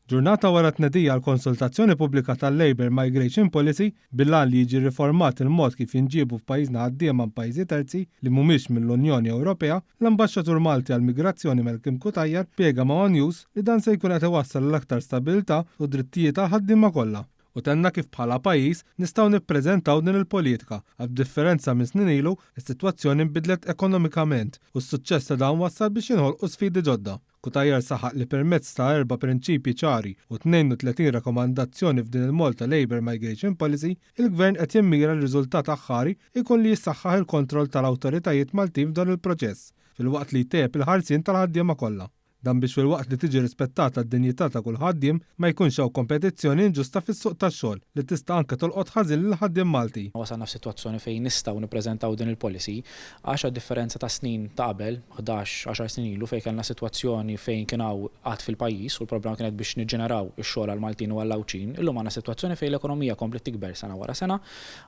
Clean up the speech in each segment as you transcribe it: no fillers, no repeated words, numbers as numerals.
Ġurnata wara tnedija l-konsultazzjoni pubblika tal-Labour Migration Policy bil-għan li jiġi riformat il-mod kif jinġiebu f'pajjiżna ħaddiema pajjiżi terzi li mhumiex mill-Unjoni Ewropea, l-Ambaxxatur Malti għall-Migrazzjoni Malcolm Cutajar spjega ma' News li dan se jkun qed iwassal l-aktar stabilità u drittijiet tal-ħaddiema kollha. U tenna kif bħala pajjiż nistgħu nippreżentaw din il-politika għal differenza minn snin ilu is-sitwazzjoni nbidlet ekonomikament u s-suċċess ta' dan wassal biex jinħolqu sfidi ġodda. Cutajar saħaq li permezz ta' 4 prinċipji ċari u 32 rakkomandazzjoni f'din il-Malta Labour Migration Policy, il-Gvern qed jimmira r-riżultat aħħari ikun li jissaħħaħ il-kontroll tal-awtoritajiet Maltin f'dan il-proċess, filwaqt li jtejjeb il-ħarsien tal-ħaddiema kollha. Dan biex fil-waqt li tiġi rispettata d-dinjità ta' kull ħaddiem ma jkunx hawn kompetizzjoni inġusta fis-suq tax-xogħol li tista' anke tolqot ħażin lil ħaddiem Malti. Wasalna f'sitwazzjoni fejn nistgħu nippreżentaw din il-policy għax differenza ta' snin ta' qabel 11-10 snin ilu fejn kellna sitwazzjoni fejn kien hawn qatt fil-pajjiż u l-problema kienet biex niġġeneraw ix-xogħol għal Maltin u għall-Lawċin. Illum għandna sitwazzjoni fejn l-ekonomija komplet tikber sena wara sena,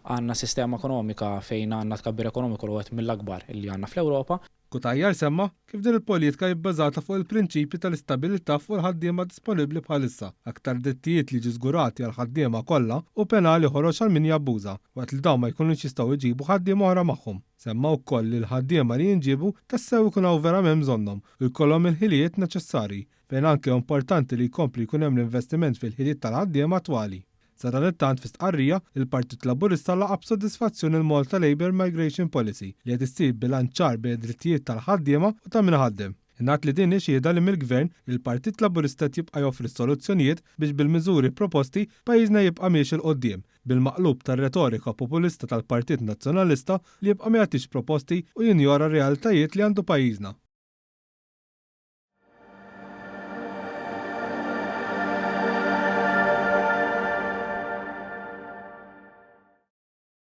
għandna sistema ekonomika fejn għandna tkabbir ekonomiku l mill-akbar li għandna fl-Ewropa. Cutajar semma kif din il-politika jibbażata fuq il-prinċipji tal-istabilità fuq il-ħaddiema disponibbli bħalissa, aktar drittijiet li ġiżgurati għal ħaddiema kollha u penali ħoroġ għal min jabbuża, waqt li dawn ma jkunux jistgħu jġibu ħaddiema oħra magħhom. Semma wkoll li l-ħaddiema li jinġibu tassew ikun hawn verament bżonnhom u jkollhom il-ħiliet neċessarji, fejn anke importanti li jkompli jkun hemm l-investiment fil-ħiliet tal-ħaddiema attwali. Sa dan it-tant fi stqarrija, il-Partit Laburista laqab b'sodisfazzjoni l-Malta Labour Migration Policy li qed issib bilanċar bejn id-drittijiet tal-ħaddiema u ta' min ħaddem. Ingħad li din xhieda li mill-Gvern il-Partit Laburista jibqa' joffri soluzzjonijiet biex bil-miżuri proposti pajjiżna jibqa' miex il qoddim bil-maqlub tar-retorika populista tal-Partit Nazzjonalista li jibqa' ma jagħtix proposti u jinjora r-realtajiet li għandu pajjiżna.